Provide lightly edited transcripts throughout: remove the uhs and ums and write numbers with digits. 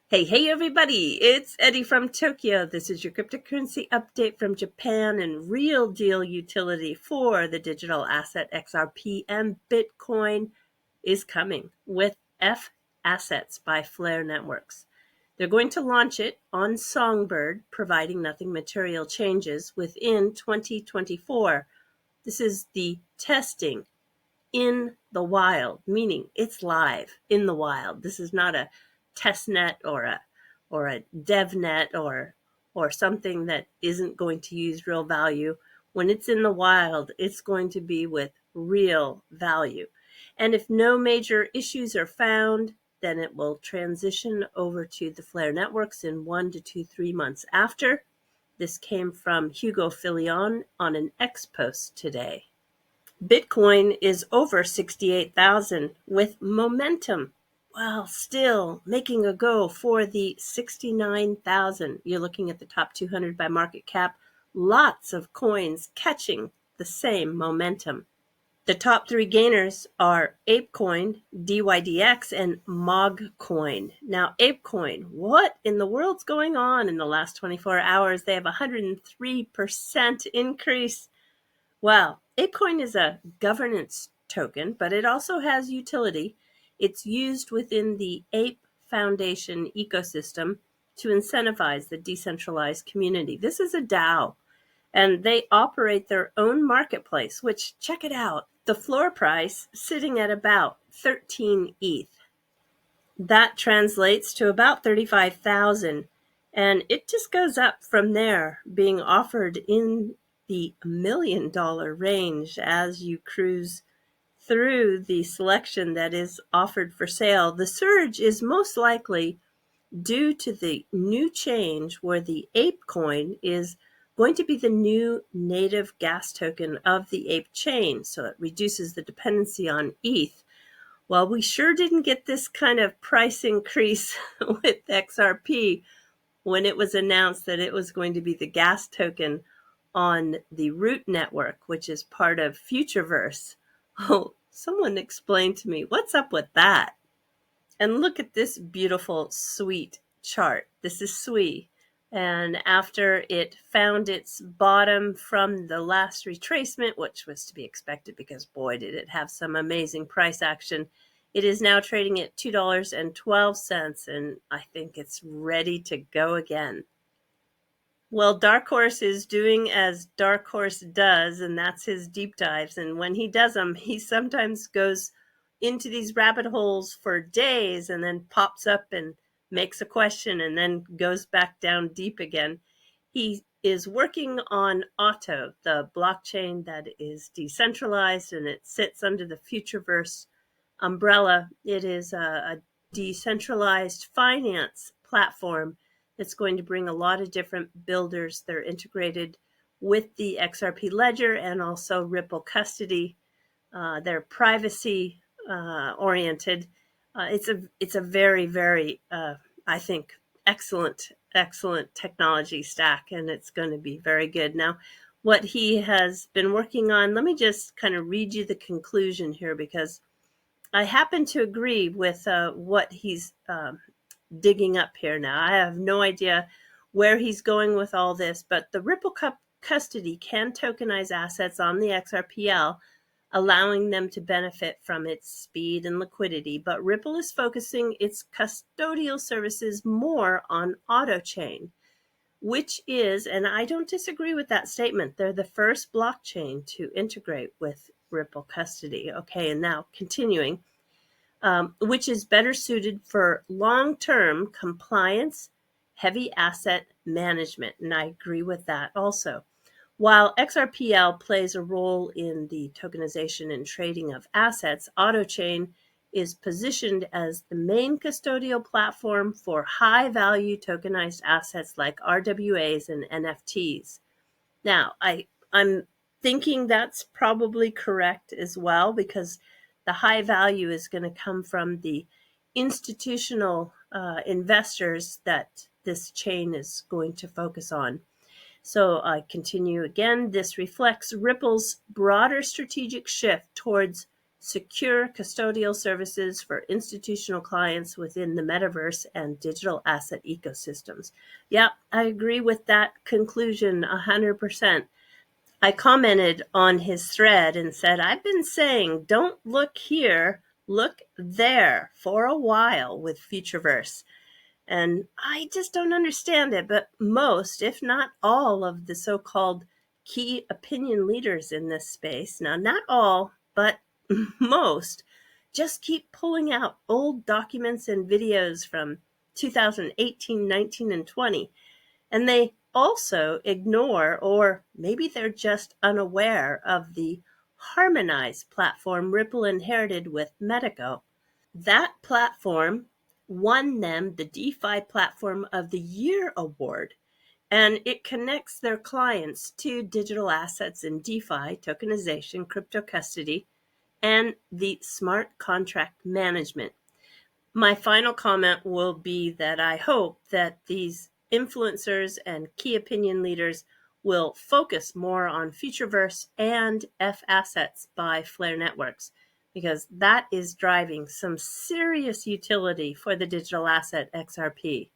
Hey, everybody, it's Eddie from Tokyo. This is your cryptocurrency update from Japan and real deal utility for the digital asset XRP, and Bitcoin is coming with F Assets by Flare Networks. They're going to launch it on Songbird, providing nothing material changes within 2024. This is the testing in the wild, meaning it's live in the wild. This is not a test net or a dev net or something that isn't going to use real value. When it's in the wild, it's going to be with real value. And if no major issues are found, then it will transition over to the Flare networks in 1 to 3 months after. This came from Hugo Filion on an X post today. Bitcoin is over 68,000 with momentum, while still making a go for the 69,000. You're looking at the top 200 by market cap. Lots of coins catching the same momentum. The top 3 gainers are ApeCoin, DYDX, and MogCoin. Now, ApeCoin, what in the world's going on in the last 24 hours? They have a 103% increase. Well, ApeCoin is a governance token, but it also has utility. It's used within the Ape Foundation ecosystem to incentivize the decentralized community. This is a DAO, and they operate their own marketplace, which, check it out, the floor price sitting at about 13 ETH. That translates to about 35,000, and it just goes up from there, being offered in the $1 million range as you cruise through the selection that is offered for sale. The surge is most likely due to the new change where the ApeCoin is going to be the new native gas token of the Ape chain, so it reduces the dependency on ETH. Well, we sure didn't get this kind of price increase with XRP when it was announced that it was going to be the gas token on the Root network, which is part of Futureverse. Oh, someone explain to me, what's up with that? And look at this beautiful, sweet chart. This is SWI. And after it found its bottom from the last retracement, which was to be expected because, boy, did it have some amazing price action, it is now trading at $2.12, and I think it's ready to go again. Well, Dark Horse is doing as Dark Horse does, and that's his deep dives. And when he does them, he sometimes goes into these rabbit holes for days and then pops up and makes a question and then goes back down deep again. He is working on Otto, the blockchain that is decentralized, and it sits under the Futureverse umbrella. It is a decentralized finance platform that's going to bring a lot of different builders. They're integrated with the XRP ledger and also Ripple custody. They're privacy oriented. It's a very, very, I think, excellent technology stack, and it's going to be very good. Now, what he has been working on, let me just kind of read you the conclusion here, because I happen to agree with what he's digging up here now. I have no idea where he's going with all this, but the Ripple custody can tokenize assets on the XRPL, allowing them to benefit from its speed and liquidity. But Ripple is focusing its custodial services more on Otto Chain, which is, and I don't disagree with that statement, they're the first blockchain to integrate with Ripple custody. Okay, and now continuing, which is better suited for long-term compliance, heavy asset management. And I agree with that also. While XRPL plays a role in the tokenization and trading of assets, Otto Chain is positioned as the main custodial platform for high-value tokenized assets like RWAs and NFTs. Now, I'm thinking that's probably correct as well, because the high value is going to come from the institutional investors that this chain is going to focus on. So I continue again. This reflects Ripple's broader strategic shift towards secure custodial services for institutional clients within the metaverse and digital asset ecosystems. Yeah, I agree with that conclusion 100%. I commented on his thread and said, I've been saying, don't look here, look there for a while with Futureverse. And I just don't understand it, but most, if not all, of the so-called key opinion leaders in this space, now not all, but most, just keep pulling out old documents and videos from 2018, 19, and 20. And they also ignore, or maybe they're just unaware of the harmonized platform Ripple inherited with Metago. That platform won them the DeFi Platform of the Year award, and it connects their clients to digital assets in DeFi, tokenization, crypto custody, and the smart contract management. My final comment will be that I hope that these influencers and key opinion leaders will focus more on Futureverse and F Assets by Flare Networks, because that is driving some serious utility for the digital asset XRP.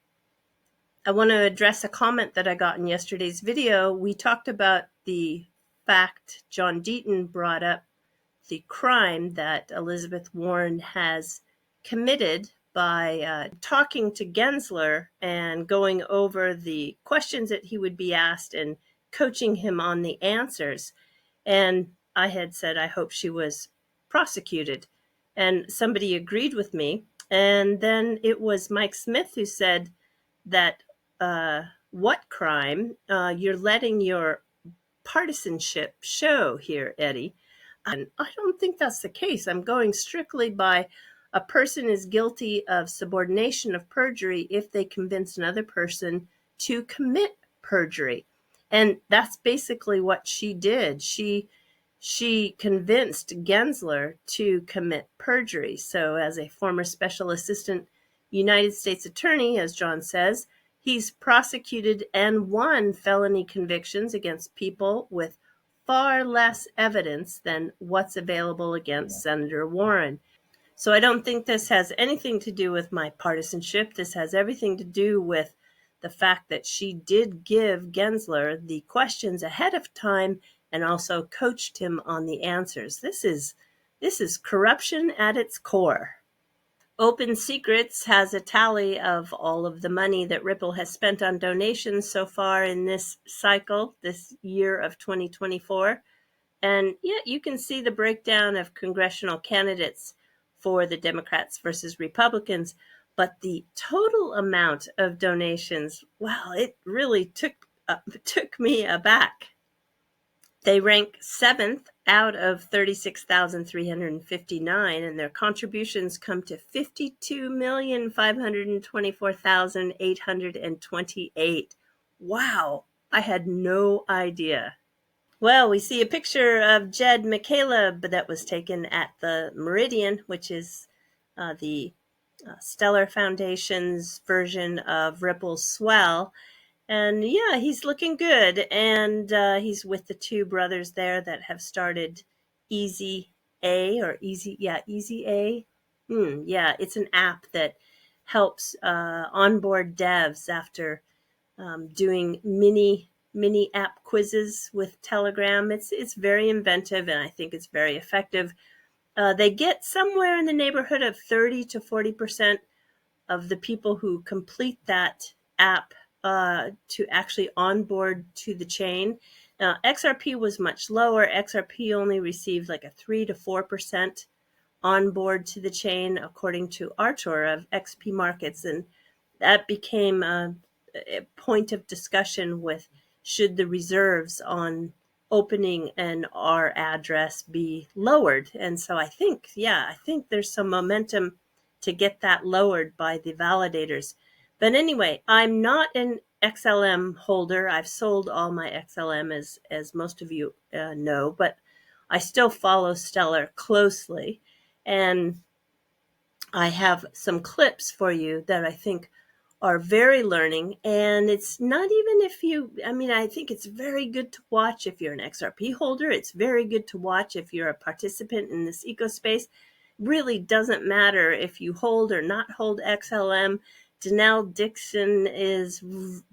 I want to address a comment that I got in yesterday's video. We talked about the fact John Deaton brought up the crime that Elizabeth Warren has committed by talking to Gensler and going over the questions that he would be asked and coaching him on the answers. And I had said I hope she was prosecuted. And somebody agreed with me. And then it was Mike Smith who said that, what crime? You're letting your partisanship show here, Eddie. And I don't think that's the case. I'm going strictly by a person is guilty of subordination of perjury if they convince another person to commit perjury. And that's basically what she did. She convinced Gensler to commit perjury. So as a former special assistant United States attorney, as John says, he's prosecuted and won felony convictions against people with far less evidence than what's available against Senator Warren. So I don't think this has anything to do with my partisanship. This has everything to do with the fact that she did give Gensler the questions ahead of time and also coached him on the answers. This is corruption at its core. Open Secrets has a tally of all of the money that Ripple has spent on donations so far in this cycle, this year of 2024. And yeah, you can see the breakdown of congressional candidates for the Democrats versus Republicans. But the total amount of donations, well, it really took me aback. They rank 7th out of 36,359, and their contributions come to 52,524,828. Wow, I had no idea. Well, we see a picture of Jed McCaleb that was taken at the Meridian, which is the Stellar Foundation's version of Ripple's Swell. And yeah, he's looking good. And he's with the two brothers there that have started Easy A or Easy A. Yeah, it's an app that helps onboard devs after doing mini app quizzes with Telegram. It's very inventive, and I think it's very effective. They get somewhere in the neighborhood of 30 to 40% of the people who complete that app to actually onboard to the chain. Now, XRP was much lower. XRP only received like a 3 to 4% onboard to the chain, according to Artur of XP Markets. And that became a point of discussion with should the reserves on opening an R address be lowered. And so I think there's some momentum to get that lowered by the validators. But anyway, I'm not an XLM holder. I've sold all my XLM, as most of you know, but I still follow Stellar closely. And I have some clips for you that I think are very learning. And it's not even if you, I mean, I think it's very good to watch if you're an XRP holder. It's very good to watch if you're a participant in this ecospace. Really doesn't matter if you hold or not hold XLM. Denelle Dixon is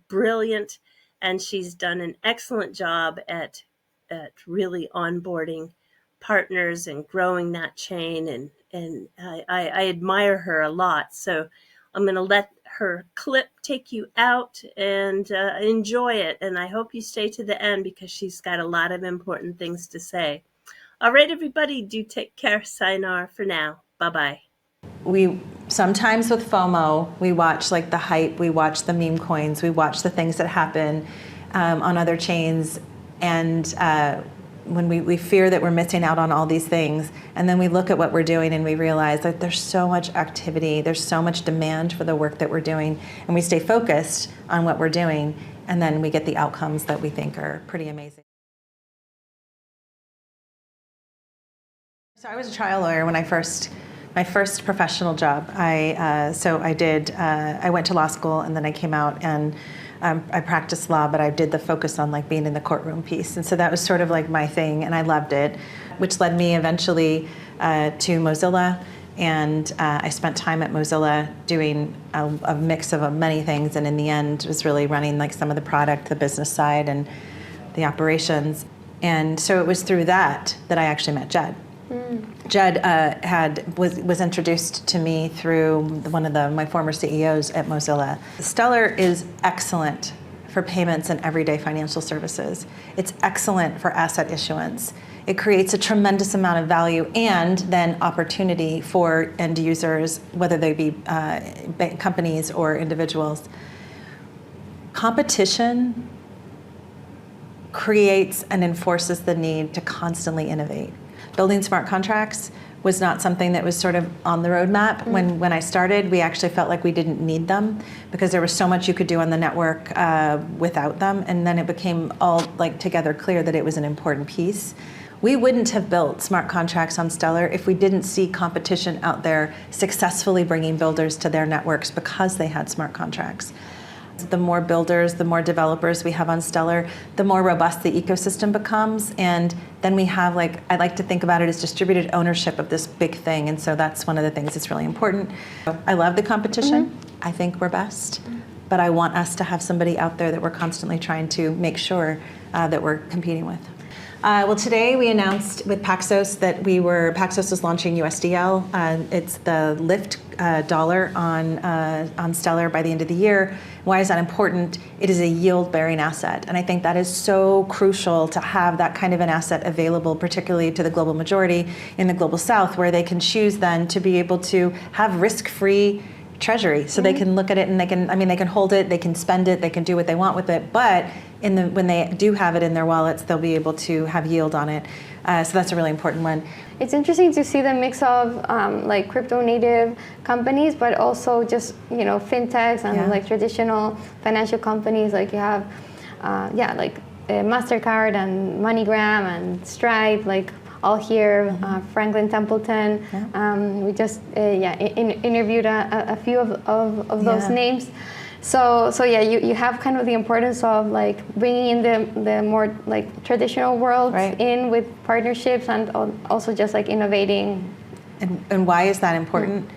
brilliant, and she's done an excellent job at really onboarding partners and growing that chain. And I admire her a lot. So I'm going to let her clip take you out and enjoy it. And I hope you stay to the end because she's got a lot of important things to say. All right, everybody, do take care. Sayonara for now. Bye-bye. We sometimes with FOMO, we watch like the hype, we watch the meme coins, we watch the things that happen on other chains, and when we fear that we're missing out on all these things, and then we look at what we're doing and we realize that there's so much activity, there's so much demand for the work that we're doing, and we stay focused on what we're doing, and then we get the outcomes that we think are pretty amazing. So I was a trial lawyer when my first professional job. I went to law school, and then I came out and I practiced law, but I did the focus on like being in the courtroom piece. And so that was sort of like my thing, and I loved it, which led me eventually to Mozilla. And I spent time at Mozilla doing a mix of many things, and in the end was really running like some of the product, the business side, and the operations. And so it was through that I actually met Jed. Jed was introduced to me through one of my former CEOs at Mozilla. Stellar is excellent for payments and everyday financial services. It's excellent for asset issuance. It creates a tremendous amount of value and then opportunity for end users, whether they be companies or individuals. Competition creates and enforces the need to constantly innovate. Building smart contracts was not something that was sort of on the roadmap. When I started, we actually felt like we didn't need them because there was so much you could do on the network without them. And then it became all like together clear that it was an important piece. We wouldn't have built smart contracts on Stellar if we didn't see competition out there successfully bringing builders to their networks because they had smart contracts. The more builders, the more developers we have on Stellar, the more robust the ecosystem becomes. And then we have, like, I like to think about it as distributed ownership of this big thing. And so that's one of the things that's really important. I love the competition. I think we're best. But I want us to have somebody out there that we're constantly trying to make sure that we're competing with. Well, today we announced with Paxos that Paxos is launching USDL. It's the lift dollar on Stellar by the end of the year. Why is that important? It is a yield-bearing asset, and I think that is so crucial to have that kind of an asset available, particularly to the global majority in the global south, where they can choose then to be able to have risk-free treasury. So they can look at it and they can hold it, they can spend it, they can do what they want with it, but when they do have it in their wallets, they'll be able to have yield on it. So that's a really important one. It's interesting to see the mix of like crypto native companies, but also just fintechs and like traditional financial companies. Like you have, like MasterCard and MoneyGram and Stripe, like all here. Franklin Templeton. We just interviewed a few of those names. So you have kind of the importance of like bringing in the more like traditional world in with partnerships and also just like innovating. And why is that important?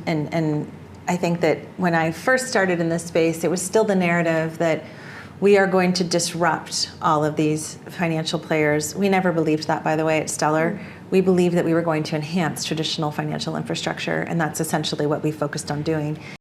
And I think that when I first started in this space, it was still the narrative that we are going to disrupt all of these financial players. We never believed that, by the way, at Stellar. We believed that we were going to enhance traditional financial infrastructure, and that's essentially what we focused on doing.